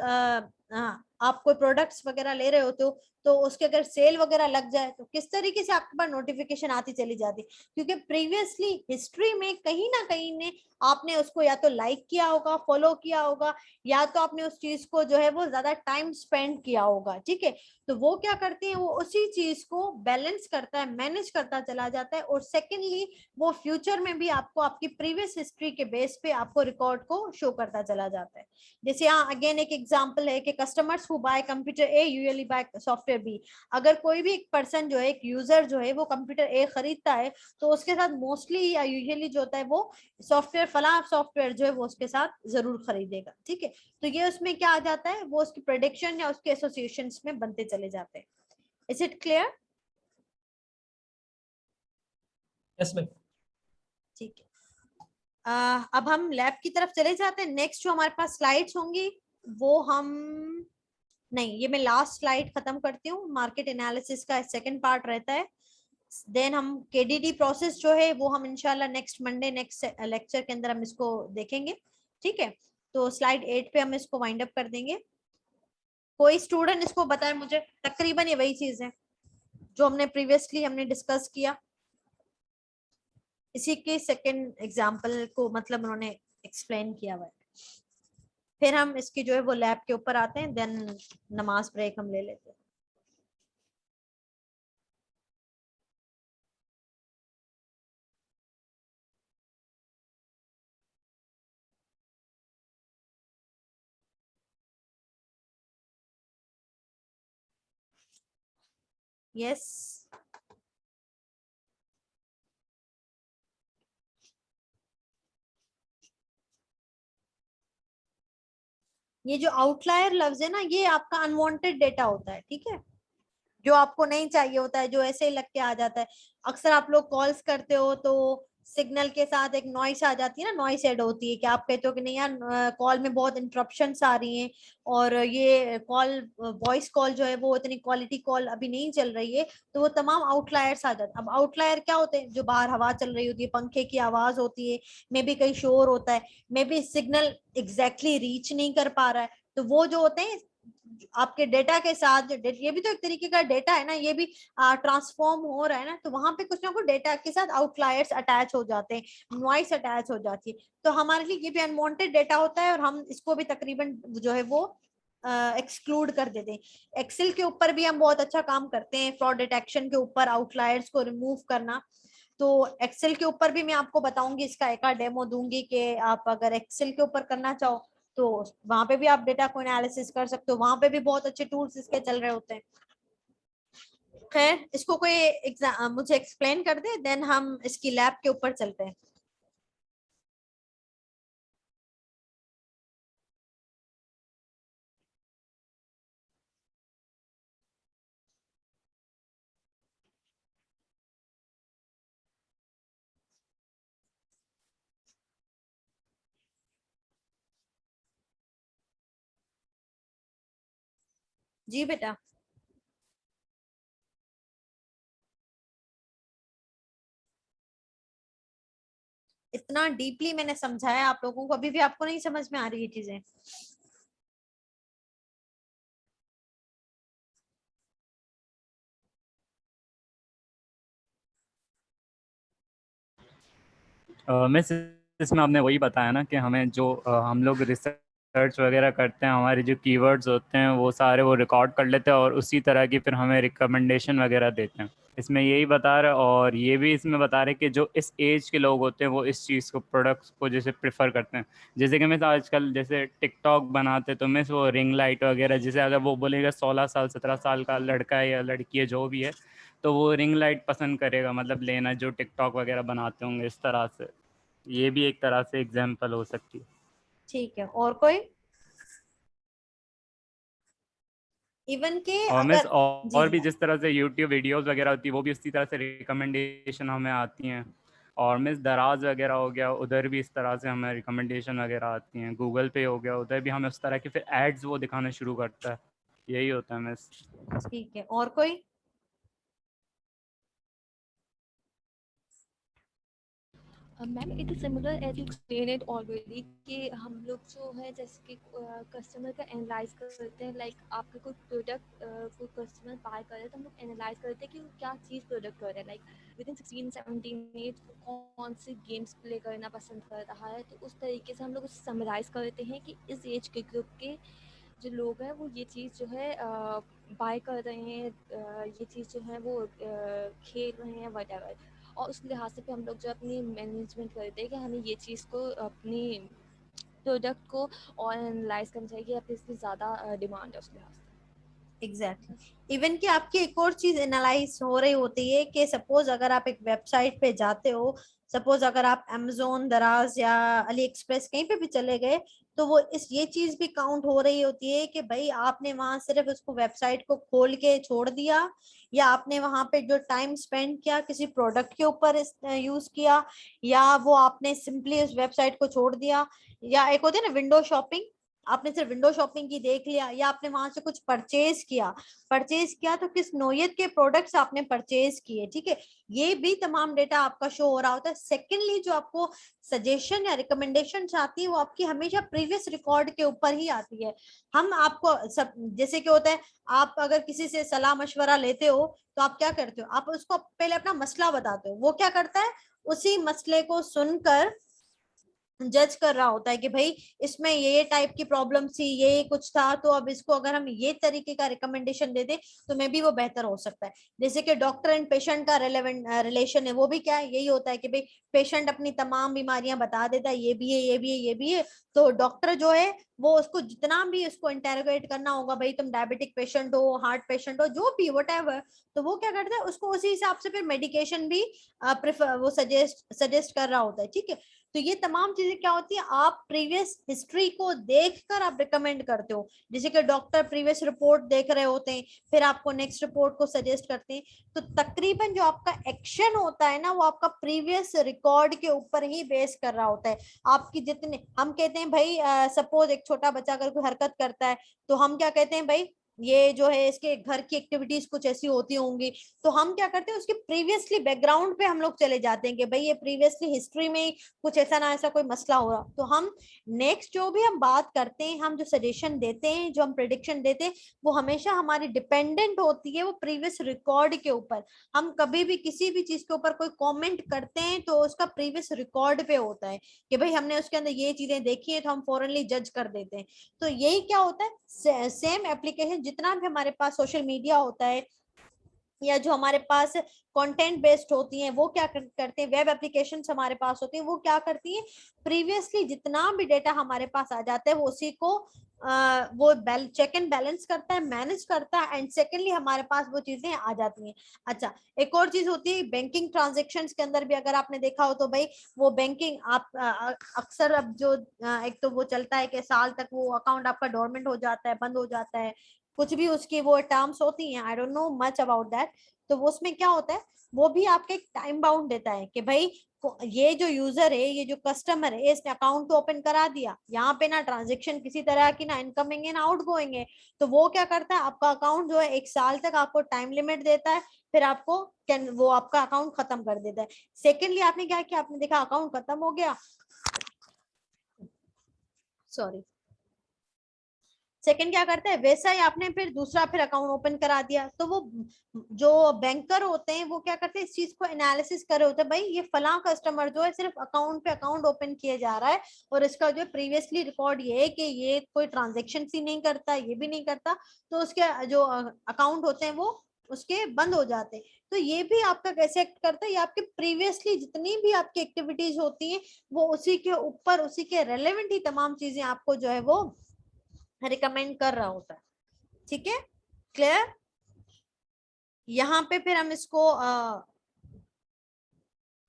आप कोई प्रोडक्ट्स वगैरह ले रहे होते हो, तो उसके अगर सेल वगैरह लग जाए, तो किस तरीके से आपके पास नोटिफिकेशन आती चली जाती, क्योंकि प्रीवियसली हिस्ट्री में कहीं ना कहीं ने आपने उसको या तो लाइक किया होगा, फॉलो किया होगा, या तो आपने उस चीज को जो है वो ज्यादा टाइम स्पेंड किया होगा। ठीक है, तो वो क्या करते हैं, वो उसी चीज को बैलेंस करता है, मैनेज करता चला जाता है। और सेकेंडली वो फ्यूचर में भी आपको आपकी प्रीवियस हिस्ट्री के बेस पे आपको रिकॉर्ड को शो करता चला जाता है। जैसे यहाँ अगेन एक एग्जांपल है कि customers who buy computer A usually buy software B. अगर कोई भी एक पर्सन जो है, एक यूजर जो है वो कंप्यूटर ए खरीदता है, तो उसके साथ मोस्टली या यूजुअली जो होता है वो सॉफ्टवेयर, फला सॉफ्टवेयर जो है वो उसके साथ जरूर खरीदेगा। ठीक है, तो ये उसमें क्या आ जाता है, वो उसकी प्रेडिक्शन या उसके एसोसिएशन में बनते चले जाते हैं। Is it clear? Yes ma'am. ठीक है, अब हम लैब की तरफ चले जाते हैं। नेक्स्ट जो हमारे पास स्लाइड्स होंगी वो हम, नहीं, ये मैं लास्ट स्लाइड खत्म करती हूँ। मार्केट एनालिसिस का सेकंड पार्ट रहता है। देन हम केडीडी प्रोसेस जो है वो हम इंशाल्लाह नेक्स्ट मंडे, नेक्स्ट लेक्चर के अंदर हम इसको देखेंगे। ठीक है, तो स्लाइड 8 पे हम इसको वाइंड अप कर देंगे। कोई स्टूडेंट इसको बताए मुझे, तकरीबन ये वही चीज है जो हमने प्रीवियसली हमने डिस्कस किया, इसी के सेकंड एग्जांपल को मतलब उन्होंने एक्सप्लेन किया हुआ है। फिर हम इसकी जो है वो लैब के ऊपर आते हैं, देन नमाज ब्रेक हम ले लेते हैं। यस, ये जो आउटलायर लफ्ज है ना, ये आपका अनवांटेड डेटा होता है, ठीक है, जो आपको नहीं चाहिए होता है, जो ऐसे ही लग के आ जाता है। अक्सर आप लोग कॉल्स करते हो तो सिग्नल के साथ एक नॉइस आ जाती है ना, नॉइस ऐड होती है कि आप कहते हो कि नहीं यार कॉल में बहुत इंटरप्शंस आ रही हैं, और ये कॉल वॉइस कॉल जो है वो इतनी क्वालिटी कॉल अभी नहीं चल रही है, तो वो तमाम आउटलायर्स आ जाते हैं। अब आउटलायर क्या होते हैं? जो बाहर हवा चल रही होती है, पंखे की आवाज होती है, मे बी कहीं शोर होता है, may be signal exactly reach नहीं कर पा रहा है, तो वो जो होते हैं आपके डेटा के साथ, जो ये भी तो एक तरीके का डेटा है ना, ये भी ट्रांसफॉर्म हो रहा है ना, तो वहां पे कुछ ना कुछ डेटा के साथ आउटलायर्स अटैच हो जाते हैं, नॉइस अटैच हो जाती है, तो हमारे लिए ये भी अनवांटेड डेटा होता है, और हम इसको भी तकरीबन जो है वो एक्सक्लूड कर देते हैं। एक्सेल के ऊपर भी हम बहुत अच्छा काम करते हैं, फ्रॉड डिटेक्शन के ऊपर आउटलायर्स को रिमूव करना। तो एक्सेल के ऊपर भी मैं आपको बताऊंगी, इसका एक डेमो दूंगी कि आप अगर एक्सेल के ऊपर करना चाहो तो वहां पे भी आप डेटा को एनालिसिस कर सकते हो, वहां पे भी बहुत अच्छे टूल्स इसके चल रहे होते हैं। खैर, इसको कोई मुझे एक्सप्लेन कर दे, देन हम इसकी लैब के ऊपर चलते हैं। जी बेटा, इतना डीपली मैंने समझाया आप लोगों को, अभी भी आपको नहीं समझ में आ रही है चीजें? मिस, इसमें आपने वही बताया ना कि हमें जो हम लोग रिसर्च वगैरह करते हैं, हमारे जो कीवर्ड्स होते हैं वो सारे वो रिकॉर्ड कर लेते हैं और उसी तरह की फिर हमें रिकमेंडेशन वगैरह देते हैं। इसमें यही बता रहे, और ये भी इसमें बता रहे कि जो इस एज के लोग होते हैं वो इस चीज़ को, प्रोडक्ट्स को जैसे प्रेफर करते हैं। जैसे कि मैं तो आजकल जैसे टिकटॉक बनाते तो मैं वो रिंग लाइट वगैरह, जैसे अगर वो बोलेगा 16 साल 17 साल का लड़का है या लड़की है जो भी है, तो वो रिंग लाइट पसंद करेगा, मतलब लेना, जो टिकटॉक वगैरह बनाते होंगे इस तरह से। ये भी एक तरह से एग्जाम्पल हो सकती है। ठीक है, और कोई? इवन के और मिस, अगर, जी और जी, भी जिस तरह से यूट्यूब वीडियोस वगैरह होती है वो भी उसी तरह से रिकमेंडेशन हमें आती हैं। और मिस दराज वगैरह हो गया, उधर भी इस तरह से हमें रिकमेंडेशन वगैरह आती हैं। गूगल पे हो गया, उधर भी हमें उस तरह की फिर एड्स वो दिखाना शुरू करता है। यही होता है मिस। ठीक है, और कोई? Ma'am it is similar as you explain it already कि हम लोग जो है जैसे कि कस्टमर का एनालाइज करते हैं, लाइक आपका कोई प्रोडक्ट कोई कस्टमर बाय कर रहे हैं तो हम लोग एनालाइज करते हैं कि वो क्या चीज़ प्रोडक्ट कर रहे हैं, लाइक विद इन 16-17 एज कौन से गेम्स प्ले करना पसंद कर रहा है, तो उस तरीके से हम लोग उसे समराइज़ करते हैं कि इस एज के ग्रुप के जो लोग हैं वो ये चीज़ जो है बाय कर रहे हैं, ये चीज़ जो है वो खेल रहे हैं वटेवर, और उस लिहाज से फिर हम लोग जो अपनी मैनेजमेंट करते हैं कि हमें ये चीज़ को अपनी प्रोडक्ट को और एनालाइज करना चाहिए या फिर इसकी ज़्यादा डिमांड है उस लिहाज से। एग्जैक्टली इवन कि आपकी एक और चीज एनालाइज हो रही होती है कि सपोज अगर आप एक वेबसाइट पे जाते हो, सपोज अगर आप अमेजोन, दराज या अली एक्सप्रेस कहीं पे भी चले गए, तो वो इस ये चीज भी काउंट हो रही होती है कि भाई आपने वहां सिर्फ उसको वेबसाइट को खोल के छोड़ दिया, या आपने वहां पे जो टाइम स्पेंड किया किसी प्रोडक्ट के ऊपर यूज किया, या वो आपने सिंपली उस वेबसाइट को छोड़ दिया, या एक होती है ना विंडो शॉपिंग, आपने सिर्फ विंडो शॉपिंग की देख लिया, या आपने वहां से कुछ परचेज किया तो किस नोयत के प्रोडक्ट्स आपने परचेज किए, ठीक है, ये भी तमाम डेटा आपका शो हो रहा होता है। सेकेंडली जो आपको सजेशन या रिकमेंडेशन आती है वो आपकी हमेशा प्रीवियस रिकॉर्ड के ऊपर ही आती है। हम आपको सब, जैसे कि होता है, आप अगर किसी से सलाह मशवरा लेते हो तो आप क्या करते हो, आप उसको पहले अपना मसला बताते हो, वो क्या करता है, उसी मसले को सुनकर जज कर रहा होता है कि भाई इसमें ये टाइप की प्रॉब्लम थी, ये कुछ था, तो अब इसको अगर हम ये तरीके का रिकमेंडेशन दे दें तो मे भी वो बेहतर हो सकता है। जैसे कि डॉक्टर एंड पेशेंट का रेलेवेंट रिलेशन है, वो भी क्या है, यही होता है कि भाई पेशेंट अपनी तमाम बीमारियां बता देता है, ये भी है, ये भी है, ये भी है, तो डॉक्टर जो है वो उसको जितना भी उसको इंटेरोगेट करना होगा, भाई तुम डायबिटिक पेशेंट हो, हार्ट पेशेंट हो, जो भी वट, तो वो क्या करता है, उसको उसी हिसाब से फिर मेडिकेशन भी प्रेफर वो सजेस्ट कर रहा होता है। ठीक है, तो ये तमाम चीजें क्या होती है, आप प्रीवियस हिस्ट्री को देखकर आप रिकमेंड करते हो। जैसे कि डॉक्टर प्रीवियस रिपोर्ट देख रहे होते हैं, फिर आपको नेक्स्ट रिपोर्ट को सजेस्ट करते हैं, तो तकरीबन जो आपका एक्शन होता है ना, वो आपका प्रीवियस रिकॉर्ड के ऊपर ही बेस कर रहा होता है। आपकी जितने, हम कहते हैं भाई सपोज एक छोटा बच्चा अगर कोई हरकत करता है, तो हम क्या कहते हैं, भाई ये जो है इसके घर की एक्टिविटीज कुछ ऐसी होती होंगी, तो हम क्या करते हैं, उसके प्रीवियसली बैकग्राउंड पे हम लोग चले जाते हैं कि भाई ये प्रीवियसली हिस्ट्री में कुछ ऐसा ना ऐसा कोई मसला हो रहा, तो हम नेक्स्ट जो भी हम बात करते हैं, हम जो सजेशन देते हैं, जो हम प्रिडिक्शन देते हैं, वो हमेशा हमारी डिपेंडेंट होती है वो प्रीवियस रिकॉर्ड के ऊपर। हम कभी भी किसी भी चीज के ऊपर कोई कमेंट करते हैं तो उसका प्रीवियस रिकॉर्ड पे होता है कि भाई हमने उसके अंदर ये चीजें देखी है, तो हम फॉरनली जज कर देते हैं। तो यही क्या होता है, सेम एप्लीकेशन जितना भी हमारे पास सोशल मीडिया होता है, या जो हमारे पास कंटेंट बेस्ड होती हैं, वो क्या करते हैं, वेब एप्लीकेशंस हमारे पास होती हैं, वो क्या करती हैं, प्रीवियसली जितना भी डेटा हमारे पास आ जाता है वो उसी को वो चेक एंड बैलेंस करता है, मैनेज करता है, एंड सेकेंडली हमारे पास वो चीजें आ जाती हैं। अच्छा, एक और चीज होती है बैंकिंग ट्रांजेक्शन्स के अंदर भी, अगर आपने देखा हो तो भाई वो बैंकिंग आप अक्सर अब जो एक तो वो चलता है कि साल तक वो अकाउंट आपका डोरमेंट हो जाता है, बंद हो जाता है, कुछ भी उसकी वो टर्म्स होती हैं, I don't know much about that. तो वो उसमें क्या होता है, वो भी आपके एक टाइम बाउंड देता है कि भाई ये जो यूजर है, ये जो कस्टमर है, इसने अकाउंट तो ओपन करा दिया, यहाँ पे ना ट्रांजेक्शन किसी तरह की ना इनकमिंग है ना आउट गोइंग है, तो वो क्या करता है, आपका अकाउंट जो है 1 साल तक आपको टाइम लिमिट देता है, फिर आपको वो आपका अकाउंट खत्म कर देता है। सेकेंडली आपने क्या किया, आपने देखा अकाउंट खत्म हो गया, सॉरी, सेकंड क्या करता है, वैसा ही आपने फिर दूसरा फिर अकाउंट ओपन करा दिया, तो वो जो बैंकर होते हैं वो क्या करते हैं, इस चीज को एनालिसिस कर रहे होते हैं, भाई ये फला कस्टमर जो है सिर्फ अकाउंट पे अकाउंट ओपन किया जा रहा है, और इसका जो प्रीवियसली रिकॉर्ड ये है कि ये कोई ट्रांजेक्शन ही नहीं करता, ये भी नहीं करता, तो उसके जो अकाउंट होते हैं वो उसके बंद हो जाते हैं। तो ये भी आपका कैसे एक्ट करता है, ये आपके प्रीवियसली जितनी भी आपकी एक्टिविटीज होती हैं, वो उसी के ऊपर, उसी के रेलेवेंट ही तमाम चीजें आपको जो है वो रिकमेंड कर रहा होता है। ठीक है, क्लियर। यहाँ पे फिर हम इसको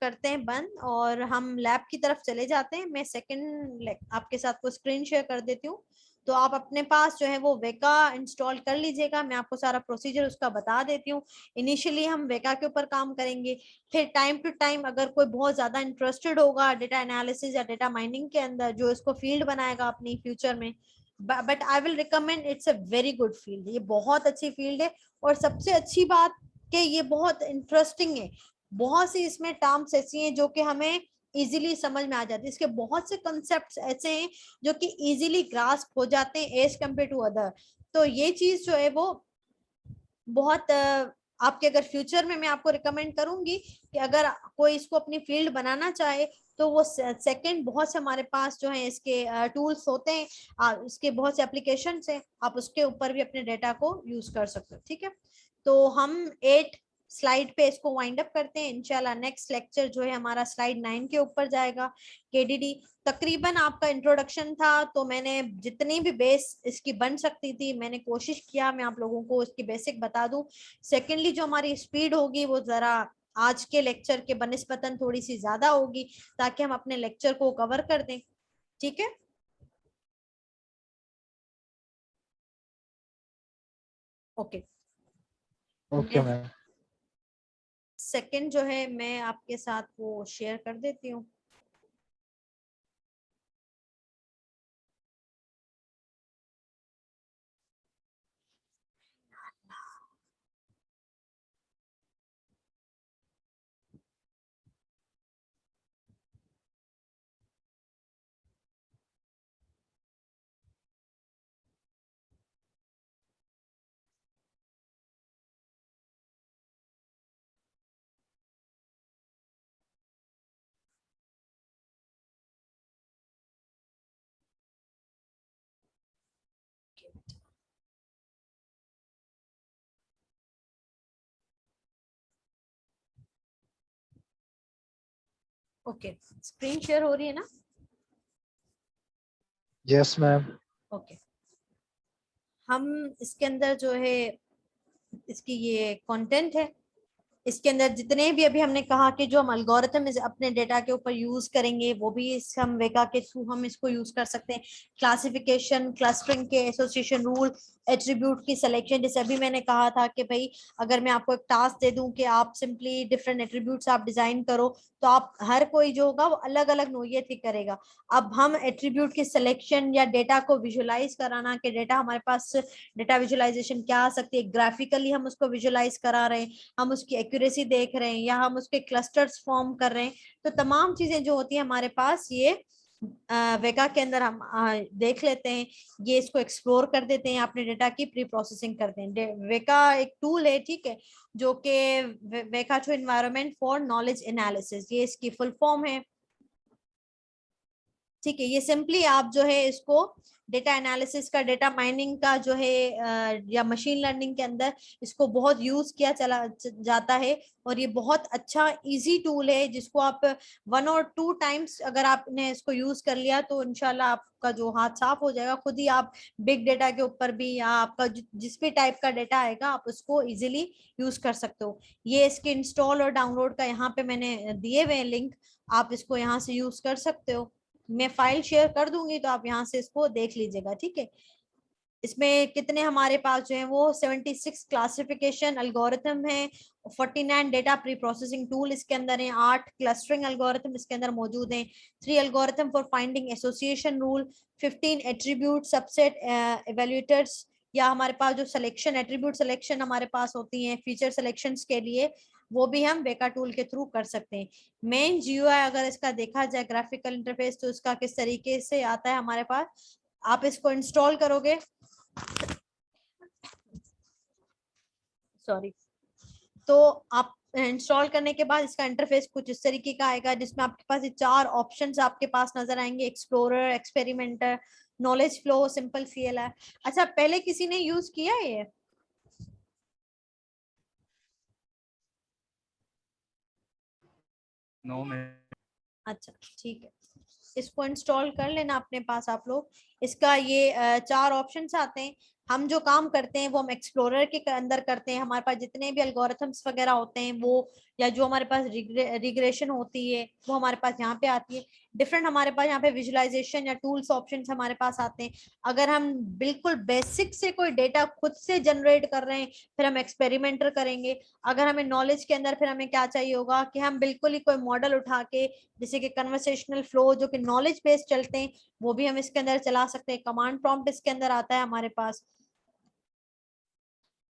करते हैं बंद, और हम लैब की तरफ चले जाते हैं। मैं सेकंड आपके साथ को स्क्रीन शेयर कर देती हूँ, तो आप अपने पास जो है वो वेका इंस्टॉल कर लीजिएगा। मैं आपको सारा प्रोसीजर उसका बता देती हूँ। इनिशियली हम वेका के ऊपर काम करेंगे, फिर टाइम टू टाइम अगर कोई बहुत ज्यादा इंटरेस्टेड होगा डेटा एनालिसिस या डेटा माइनिंग के अंदर, जो इसको फील्ड बनाएगा अपनी फ्यूचर में, but I will recommend, it's a very good field, ये बहुत अच्छी फील्ड है। और सबसे अच्छी बात कि ये बहुत इंटरेस्टिंग है, बहुत सी इसमें टर्म्स ऐसी हैं जो कि हमें इजीली समझ में आ जाती है, इसके बहुत से कॉन्सेप्ट्स ऐसे हैं जो कि इजीली ग्रास्प हो जाते हैं एज कम्पेयर टू अदर। तो ये चीज जो है वो बहुत आपके अगर फ्यूचर में, मैं आपको रिकमेंड करूंगी कि अगर कोई इसको अपनी फील्ड बनाना चाहे, तो वो सेकंड बहुत से हमारे पास जो है इसके टूल्स होते हैं, इसके बहुत से एप्लीकेशन हैं, आप उसके ऊपर भी अपने डेटा को यूज कर सकते हो। ठीक है, तो हम 8 स्लाइड पे इसको वाइंड अप करते हैं। इंशाल्लाह नेक्स्ट लेक्चर जो है हमारा स्लाइड 9 के ऊपर जाएगा, केडीडी। तकरीबन आपका इंट्रोडक्शन था, तो मैंने जितनी भी बेस इसकी बन सकती थी मैंने कोशिश किया मैं आप लोगों को इसकी बेसिक बता दूं। सेकेंडली जो हमारी स्पीड होगी वो जरा आज के लेक्चर के बनिस्बतन थोड़ी सी ज्यादा होगी, ताकि हम अपने लेक्चर को कवर कर दें। ठीक है, ओके। Okay ma'am. सेकंड जो है मैं आपके साथ वो शेयर कर देती हूँ। ओके, स्क्रीन शेयर हो रही है ना? Yes ma'am. ओके, हम इसके अंदर जो है इसकी ये कंटेंट है, इसके अंदर जितने भी अभी हमने कहा कि जो हम अल्गोरिथम अपने डेटा के ऊपर यूज करेंगे वो भी इस हम वेगा के थ्रू हम इसको यूज कर सकते हैं। क्लासिफिकेशन, क्लस्टरिंग के एसोसिएशन रूल, एट्रीब्यूट की सिलेक्शन, जैसे अभी मैंने कहा था कि भाई अगर मैं आपको एक टास्क दे दूं कि आप सिंपली डिफरेंट एट्रीब्यूट्स आप डिजाइन करो, तो आप हर कोई जो होगा वो अलग अलग नोयत ही करेगा। अब हम एट्रीब्यूट की सिलेक्शन या डेटा को विजुअलाइज कराना कि डेटा हमारे पास डेटा विजुअलाइजेशन क्या आ सकती है, ग्राफिकली हम उसको विजुअलाइज करा रहे हैं, हम उसकी एक्यूरेसी देख रहे हैं, या हम उसके क्लस्टर्स फॉर्म कर रहे हैं, तो तमाम चीजें जो होती है हमारे पास ये वेगा के अंदर हम देख लेते हैं। ये इसको एक्सप्लोर कर देते हैं, अपने डेटा की प्री प्रोसेसिंग करते हैं। वेगा एक टूल है, ठीक है, जो कि Weka to environment for knowledge analysis, ये इसकी फुल फॉर्म है। ठीक है, ये सिंपली आप जो है इसको डेटा एनालिसिस का, डेटा माइनिंग का जो है या मशीन लर्निंग के अंदर इसको बहुत यूज किया चला जाता है, और ये बहुत अच्छा इजी टूल है जिसको आप 1 और 2 टाइम्स अगर आपने इसको यूज कर लिया तो इंशाल्लाह आपका जो हाथ साफ हो जाएगा। खुद ही आप बिग डेटा के ऊपर भी या आपका जिस भी टाइप का डेटा आएगा आप उसको इजिली यूज कर सकते हो। ये इसके इंस्टॉल और डाउनलोड का यहाँ पे मैंने दिए हुए लिंक, आप इसको यहाँ से यूज कर सकते हो। मैं फाइल शेयर कर दूंगी तो आप यहाँ से इसको देख लीजिएगा, ठीक है। इसमें कितने हमारे पास जो है वो 76 क्लासिफिकेशन अल्गोरिथम है, 49 डेटा प्री प्रोसेसिंग टूल इसके अंदर है, 8 क्लस्टरिंग अल्गोरिथम इसके अंदर मौजूद हैं, 3 algorithm for finding association rule, 15 attribute subset evaluators, या हमारे पास जो सिलेक्शन एट्रीब्यूट सिलेक्शन हमारे पास होती हैं फीचर सिलेक्शंस के लिए, वो भी हम वेका टूल के थ्रू कर सकते हैं। मेन जीयूआई अगर इसका देखा जाए ग्राफिकल इंटरफेस, तो इसका किस तरीके से आता है हमारे पास, आप इसको इंस्टॉल करोगे, सॉरी, तो आप इंस्टॉल करने के बाद इसका इंटरफेस कुछ इस तरीके का आएगा, जिसमें आपके पास ये 4 ऑप्शंस आपके पास नजर आएंगे, explorer, experimenter, knowledge flow, simple CLR. अच्छा, पहले किसी ने यूज किया है ये? नो मैं। अच्छा, ठीक है, इसको इंस्टॉल कर लेना अपने पास आप लोग। इसका ये 4 ऑप्शंस आते हैं। हम जो काम करते हैं वो हम एक्सप्लोरर के अंदर करते हैं, हमारे पास जितने भी एल्गोरिथम्स वगैरह होते हैं वो, या जो हमारे पास रिग्रेशन होती है वो हमारे पास यहाँ पे आती है। डिफरेंट हमारे पास यहाँ पे विजुअलाइजेशन या टूल्स ऑप्शंस हमारे पास आते हैं। अगर हम बिल्कुल बेसिक से कोई डेटा खुद से जनरेट कर रहे हैं फिर हम एक्सपेरिमेंटर करेंगे। अगर हमें नॉलेज के अंदर फिर हमें क्या चाहिए होगा कि हम बिल्कुल ही कोई मॉडल उठा के, जैसे कि कन्वर्सेशनल फ्लो जो कि नॉलेज बेस्ड चलते हैं, वो भी हम इसके अंदर चला सकते हैं। कमांड प्रॉम्प्ट इसके अंदर आता है हमारे पास।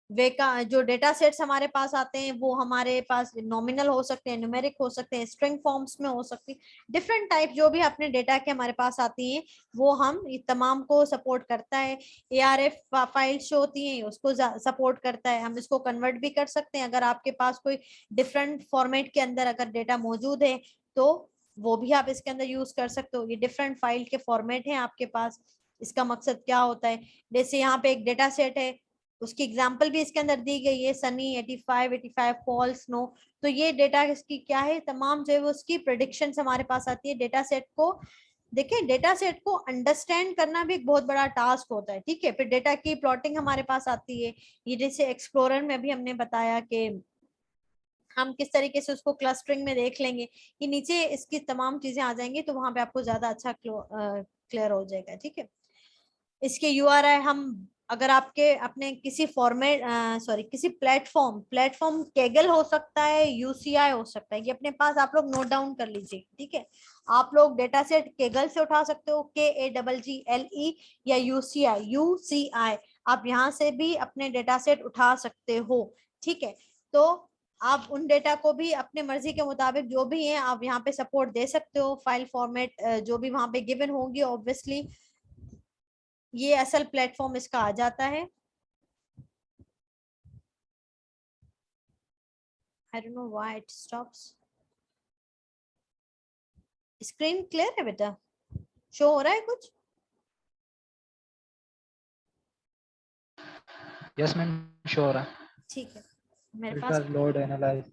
वे का जो डेटा सेट्स हमारे पास आते हैं वो हमारे पास नॉमिनल हो सकते हैं, न्यूमेरिक हो सकते हैं, स्ट्रिंग फॉर्म्स में हो सकती है, डिफरेंट टाइप जो भी अपने डेटा के हमारे पास आती हैं वो हम ये तमाम को सपोर्ट करता है। ARF फाइल्स जो होती हैं उसको सपोर्ट करता है, हम इसको कन्वर्ट भी कर सकते हैं। अगर आपके पास कोई डिफरेंट फॉर्मेट के अंदर अगर डेटा मौजूद है तो वो भी आप इसके अंदर यूज कर सकते हो। ये डिफरेंट फाइल के फॉर्मेट हैं आपके पास। इसका मकसद क्या होता है, जैसे यहाँ पे एक डेटा सेट है, उसकी एग्जांपल भी इसके अंदर दी गई है, सनी 85 फॉल स्नो। तो ये डेटा इसकी क्या है, तमाम जो है वो उसकी प्रेडिक्शंस हमारे पास आती है। डेटा सेट को देखिए, डेटा सेट को अंडरस्टैंड करना भी एक बहुत बड़ा टास्क होता है, ठीक है। फिर डेटा की प्लॉटिंग हमारे पास आती है, ये जैसे एक्सप्लोरर में भी हमने बताया कि हम किस तरीके से उसको क्लस्टरिंग में देख लेंगे। ये नीचे इसकी तमाम चीजें आ जाएंगी तो वहां पे आपको ज्यादा अच्छा क्लियर हो जाएगा, ठीक है। इसके यूआरआई हम, अगर आपके अपने किसी फॉर्मेट सॉरी किसी प्लेटफॉर्म प्लेटफॉर्म केगल हो सकता है, यूसीआई हो सकता है, ये अपने पास आप लोग नोट डाउन कर लीजिए, ठीक है। आप लोग डेटा सेट केगल से उठा सकते हो, KAGGLE, या यूसीआई आप यहाँ से भी अपने डेटा सेट उठा सकते हो, ठीक है। तो आप उन डेटा को भी अपने मर्जी के मुताबिक जो भी है आप यहाँ पे सपोर्ट दे सकते हो। फाइल फॉर्मेट जो भी वहां पे गिवन होगी ऑब्वियसली, ये असल प्लेटफॉर्म इसका आ जाता है। I don't know why it stops. Screen clear है बेटा, शो हो रहा है कुछ? यस मैम, श्योर है। ठीक है, मेरे पास फिल्टर, लोड, एनालाइज।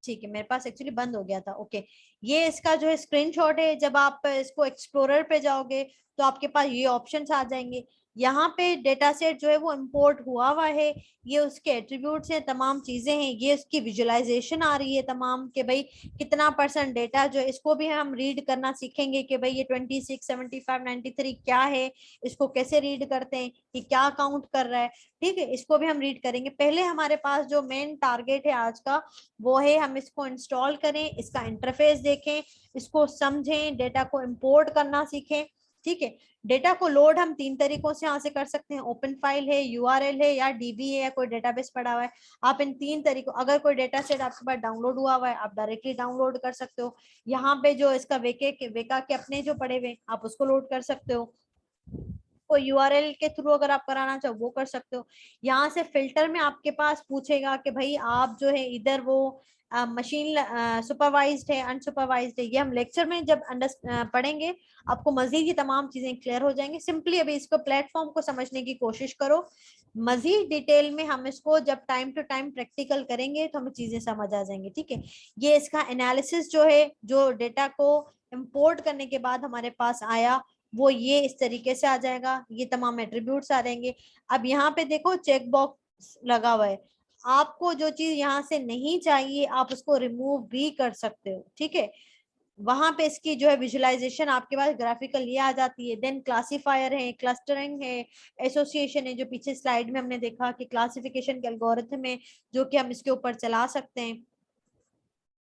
ठीक है, मेरे पास एक्चुअली बंद हो गया था। ओके, ये इसका जो है स्क्रीनशॉट है। जब आप इसको एक्सप्लोरर पे जाओगे तो आपके पास ये ऑप्शंस आ जाएंगे। यहाँ पे डेटा सेट जो है वो इंपोर्ट हुआ हुआ है, ये उसके एट्रीब्यूट्स हैं, तमाम चीजें हैं, ये उसकी विजुअलाइजेशन आ रही है तमाम के भाई कितना % डेटा जो है, इसको भी हम रीड करना सीखेंगे कि भाई ये 26, 75, 93 क्या है, इसको कैसे रीड करते हैं, ये क्या काउंट कर रहा है। ठीक है, इसको भी हम रीड करेंगे। पहले हमारे पास जो मेन टारगेट है आज का वो है हम इसको इंस्टॉल करें, इसका इंटरफेस देखें, इसको समझें, डेटा को इंपोर्ट करना सीखें। ठीक है, डेटा को लोड हम 3 तरीकों से यहाँ से कर सकते हैं, ओपन फाइल है, यूआरएल है या डीबी है या कोई डेटाबेस पड़ा हुआ है। आप इन 3 तरीकों, अगर कोई डेटा सेट आपके पास डाउनलोड हुआ हुआ है आप डायरेक्टली डाउनलोड कर सकते हो। यहाँ पे जो इसका वेका के अपने जो पड़े हुए आप उसको लोड कर सकते हो, कोई यूआरएल के थ्रू अगर आप कराना चाहो वो कर सकते हो। यहाँ से फिल्टर में आपके पास पूछेगा कि भाई आप जो है इधर वो मशीन सुपरवाइज्ड है, अनसुपरवाइज्ड है। ये हम लेक्चर में जब पढ़ेंगे आपको मजीद ये तमाम चीजें क्लियर हो जाएंगी। सिंपली अभी इसको प्लेटफॉर्म को समझने की कोशिश करो, मजीद डिटेल में हम इसको जब टाइम टू टाइम प्रैक्टिकल करेंगे तो हमें चीजें समझ आ जाएंगी। ठीक है, ये इसका एनालिसिस जो है, जो डेटा को इंपोर्ट करने के बाद हमारे पास आया वो ये इस तरीके से आ जाएगा, ये तमाम एट्रीब्यूट्स आ जाएंगे। अब यहाँ पे देखो चेक बॉक्स लगा हुआ है, आपको जो चीज यहाँ से नहीं चाहिए आप उसको रिमूव भी कर सकते हो। ठीक है, वहां पे इसकी जो है विजुअलाइजेशन आपके पास ग्राफिकल ये आ जाती है। देन क्लासिफायर है, क्लस्टरिंग है, एसोसिएशन है, जो पीछे स्लाइड में हमने देखा कि क्लासिफिकेशन के एल्गोरिथम है जो कि हम इसके ऊपर चला सकते हैं।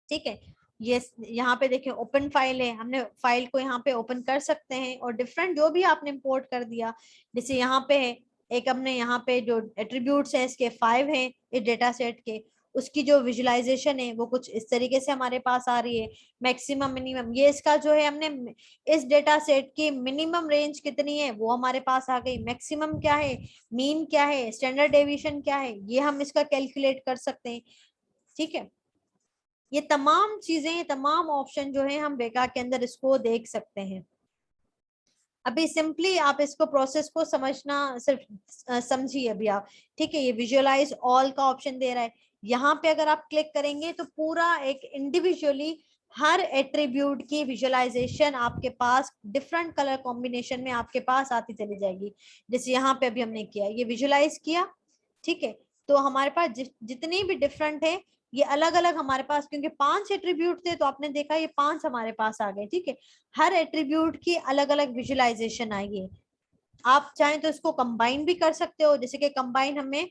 ठीक है, ये यहाँ पे देखें ओपन फाइल है, हमने फाइल को यहाँ पे ओपन कर सकते हैं और डिफरेंट जो भी आपने इंपोर्ट कर दिया, जैसे यहाँ पे है एक, हमने यहाँ पे जो एट्रीब्यूट्स हैं इसके 5 हैं इस डेटा सेट के, उसकी जो विजुअलाइजेशन है वो कुछ इस तरीके से हमारे पास आ रही है। मैक्सिमम मिनिमम, ये इसका जो है हमने इस डेटा सेट की मिनिमम रेंज कितनी है वो हमारे पास आ गई, मैक्सिमम क्या है, मीन क्या है, स्टैंडर्ड डेविएशन क्या है, ये हम इसका कैलकुलेट कर सकते हैं। ठीक है, ये तमाम चीजें, तमाम ऑप्शन जो है हम वेका के अंदर इसको देख सकते हैं। अभी सिंपली आप इसको प्रोसेस को समझना सिर्फ समझिए अभी आप। ठीक है, ये विजुअलाइज ऑल का ऑप्शन दे रहा है, यहाँ पे अगर आप क्लिक करेंगे तो पूरा एक इंडिविजुअली हर एट्रीब्यूट की विजुअलाइजेशन आपके पास डिफरेंट कलर कॉम्बिनेशन में आपके पास आती चली जाएगी। जैसे यहाँ पे अभी हमने किया, ये विजुअलाइज किया। ठीक है, तो हमारे पास जितनी भी डिफरेंट है ये अलग अलग हमारे पास, क्योंकि 5 एट्रीब्यूट थे तो आपने देखा ये 5 हमारे पास आ गए। ठीक है, हर एट्रीब्यूट की अलग अलग विजुअलाइजेशन आई है। आप चाहें तो इसको कंबाइन भी कर सकते हो, जैसे कि कंबाइन हमें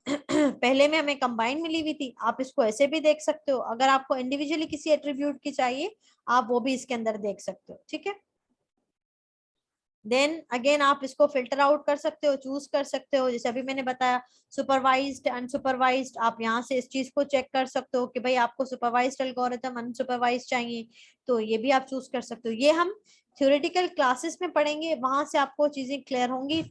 पहले में हमें कंबाइन मिली हुई थी, आप इसको ऐसे भी देख सकते हो। अगर आपको इंडिविजुअली किसी एट्रीब्यूट की चाहिए आप वो भी इसके अंदर देख सकते हो। ठीक है, देन अगेन आप इसको फिल्टर आउट कर सकते हो, चूज कर सकते हो। जैसे अभी मैंने बताया सुपरवाइज्ड, अनसुपरवाइज्ड, आप यहाँ से इस चीज को चेक कर सकते हो कि भाई आपको सुपरवाइज्ड एल्गोरिथम, अनसुपरवाइज्ड चाहिए तो ये भी आप चूज कर सकते हो। ये हम थ्योरेटिकल क्लासेस में पढ़ेंगे, वहां से आपको चीजें क्लियर होंगी।